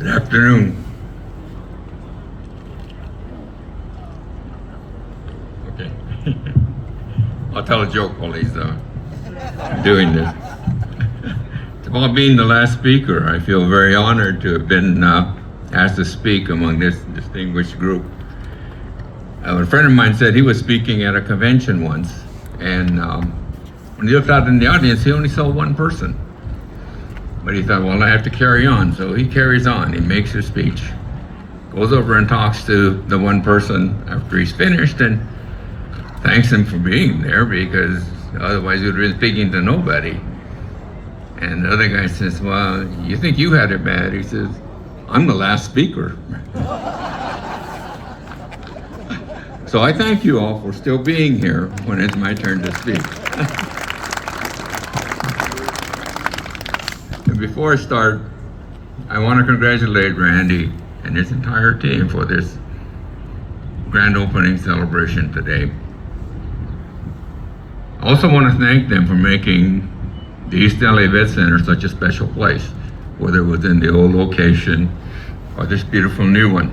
Good afternoon. Okay. I'll tell a joke while he's doing this. It's about being the last speaker. I feel very honored to have been asked to speak among this distinguished group. A friend of mine said he was speaking at a convention once, and when he looked out in the audience, he only saw one person. But he thought, well, I have to carry on. So he carries on. He makes his speech, goes over and talks to the one person after he's finished and thanks him for being there, because otherwise he would have been speaking to nobody. And the other guy says, well, you think you had it bad? He says, I'm the last speaker. So I thank you all for still being here when it's my turn to speak. And before I start, I want to congratulate Randy and his entire team for this grand opening celebration today. I also want to thank them for making the East LA Vet Center such a special place, whether it was in the old location or this beautiful new one.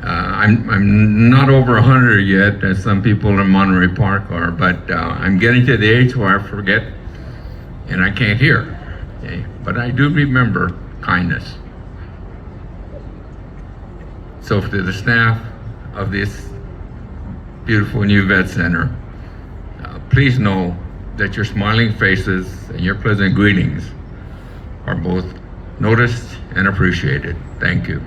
I'm not over 100 yet, as some people in Monterey Park are, but I'm getting to the age where I forget and I can't hear, okay? But I do remember kindness. So to the staff of this beautiful new vet center, please know that your smiling faces and your pleasant greetings are both noticed and appreciated. Thank you.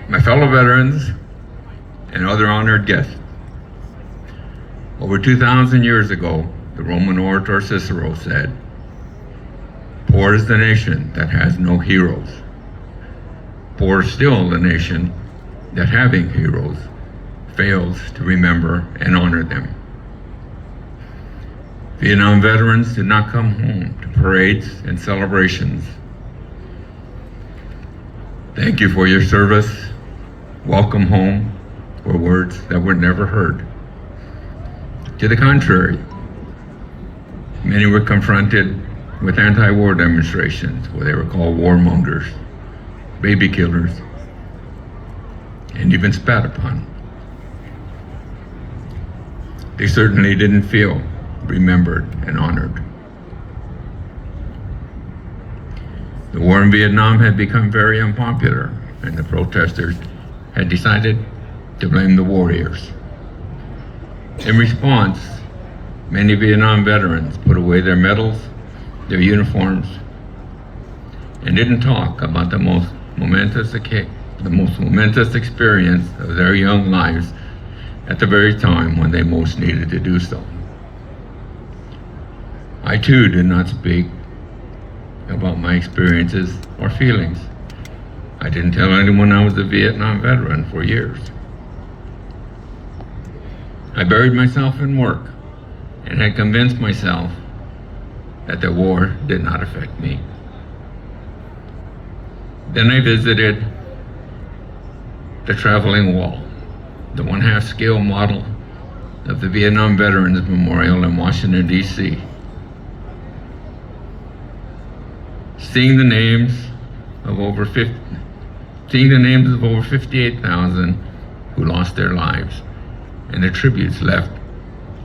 My fellow veterans and other honored guests, over 2,000 years ago, the Roman orator Cicero said, "Poor is the nation that has no heroes. Poor is still the nation that, having heroes, fails to remember and honor them." Vietnam veterans did not come home to parades and celebrations. Thank you for your service. Welcome home were words that were never heard. To the contrary, many were confronted with anti-war demonstrations where they were called warmongers, baby killers, and even spat upon. They certainly didn't feel remembered and honored. The war in Vietnam had become very unpopular, and the protesters had decided to blame the warriors. In response, many Vietnam veterans put away their medals, their uniforms, and didn't talk about the most momentous experience of their young lives at the very time when they most needed to do so. I too did not speak about my experiences or feelings. I didn't tell anyone I was a Vietnam veteran for years. I buried myself in work and had convinced myself that the war did not affect me. Then I visited the Traveling Wall, the one-half scale model of the Vietnam Veterans Memorial in Washington, D.C. Seeing the names of over 58,000 who lost their lives, and the tributes left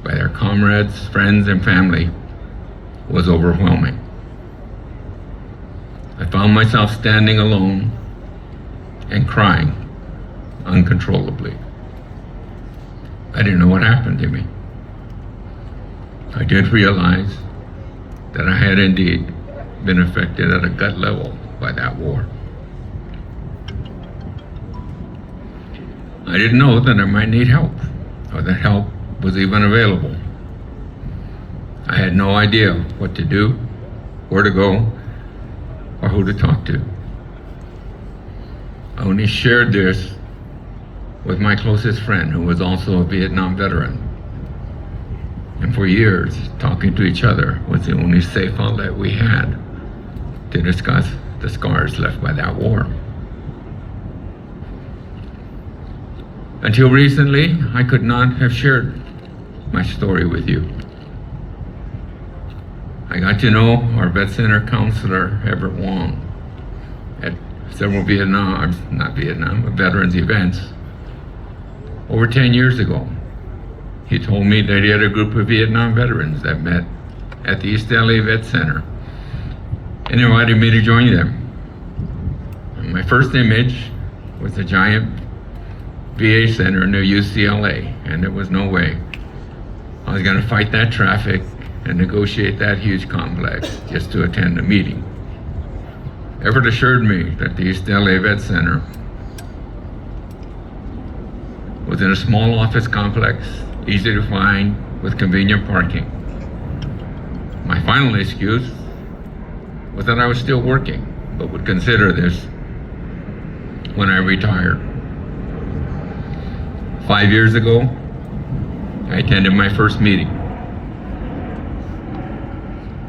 by their comrades, friends, and family was overwhelming. I found myself standing alone and crying uncontrollably. I didn't know what happened to me. I did realize that I had indeed been affected at a gut level by that war. I didn't know that I might need help, or that help was even available. I had no idea what to do, where to go, or who to talk to. I only shared this with my closest friend, who was also a Vietnam veteran. And for years, talking to each other was the only safe outlet we had to discuss the scars left by that war. Until recently, I could not have shared my story with you. I got to know our Vet Center counselor, Everett Wong, at several veterans events over 10 years ago. He told me that he had a group of Vietnam veterans that met at the East LA Vet Center and invited me to join them. And my first image was a giant VA center near UCLA, and there was no way I was going to fight that traffic and negotiate that huge complex just to attend a meeting. Everett assured me that the East LA Vet Center was in a small office complex, easy to find, with convenient parking. My final excuse was that I was still working, but would consider this when I retired. 5 years ago, I attended my first meeting.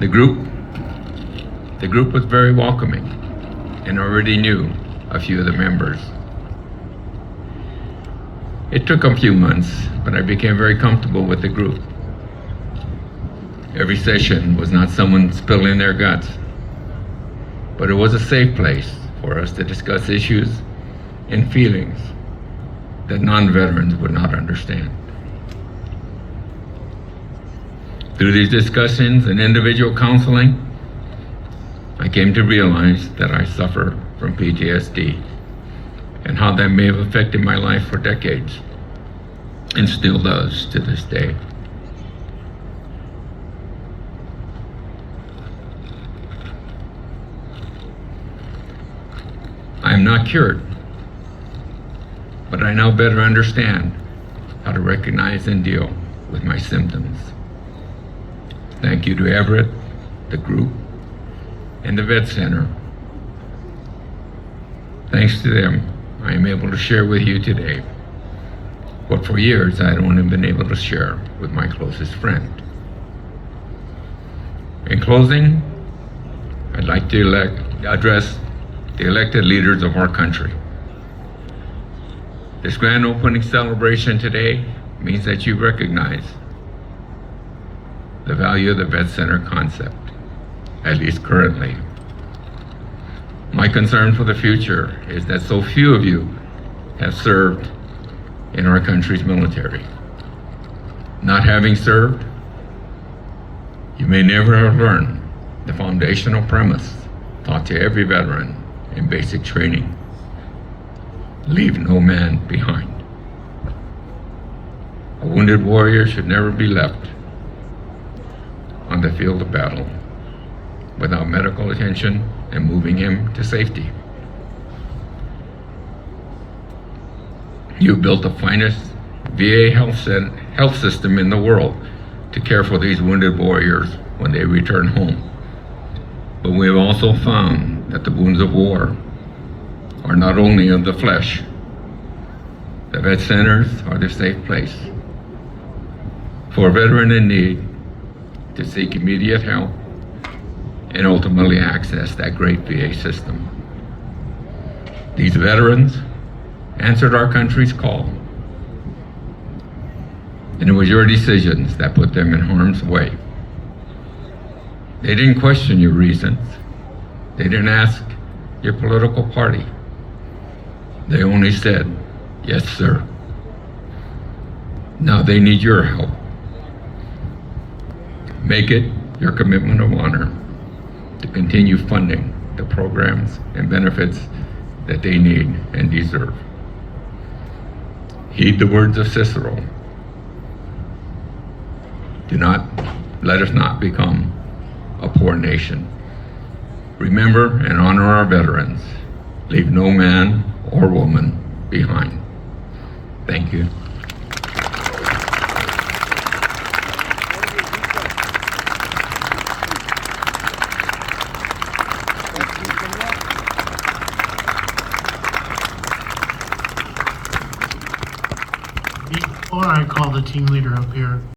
The group was very welcoming and already knew a few of the members. It took a few months, but I became very comfortable with the group. Every session was not someone spilling their guts, but it was a safe place for us to discuss issues and feelings that non-veterans would not understand. Through these discussions and individual counseling, I came to realize that I suffer from PTSD and how that may have affected my life for decades and still does to this day. I am not cured, but I now better understand how to recognize and deal with my symptoms. Thank you to Everett, the group, and the Vet Center. Thanks to them, I am able to share with you today what for years I had only been able to share with my closest friend. In closing, I'd like to address the elected leaders of our country. This grand opening celebration today means that you recognize the value of the Vet Center concept, at least currently. My concern for the future is that so few of you have served in our country's military. Not having served, you may never have learned the foundational premise taught to every veteran in basic training: leave no man behind. A wounded warrior should never be left on the field of battle without medical attention and moving him to safety. You built the finest VA health system in the world to care for these wounded warriors when they return home. But we have also found that the wounds of war are not only of the flesh. The vet centers are the safe place for a veteran in need to seek immediate help and ultimately access that great VA system. These veterans answered our country's call, and it was your decisions that put them in harm's way. They didn't question your reasons. They didn't ask your political party. They only said, "Yes, sir." Now they need your help. Make it your commitment of honor to continue funding the programs and benefits that they need and deserve. Heed the words of Cicero. Let us not become a poor nation. Remember and honor our veterans. Leave no man or woman behind. Thank you. Before I call the team leader up here,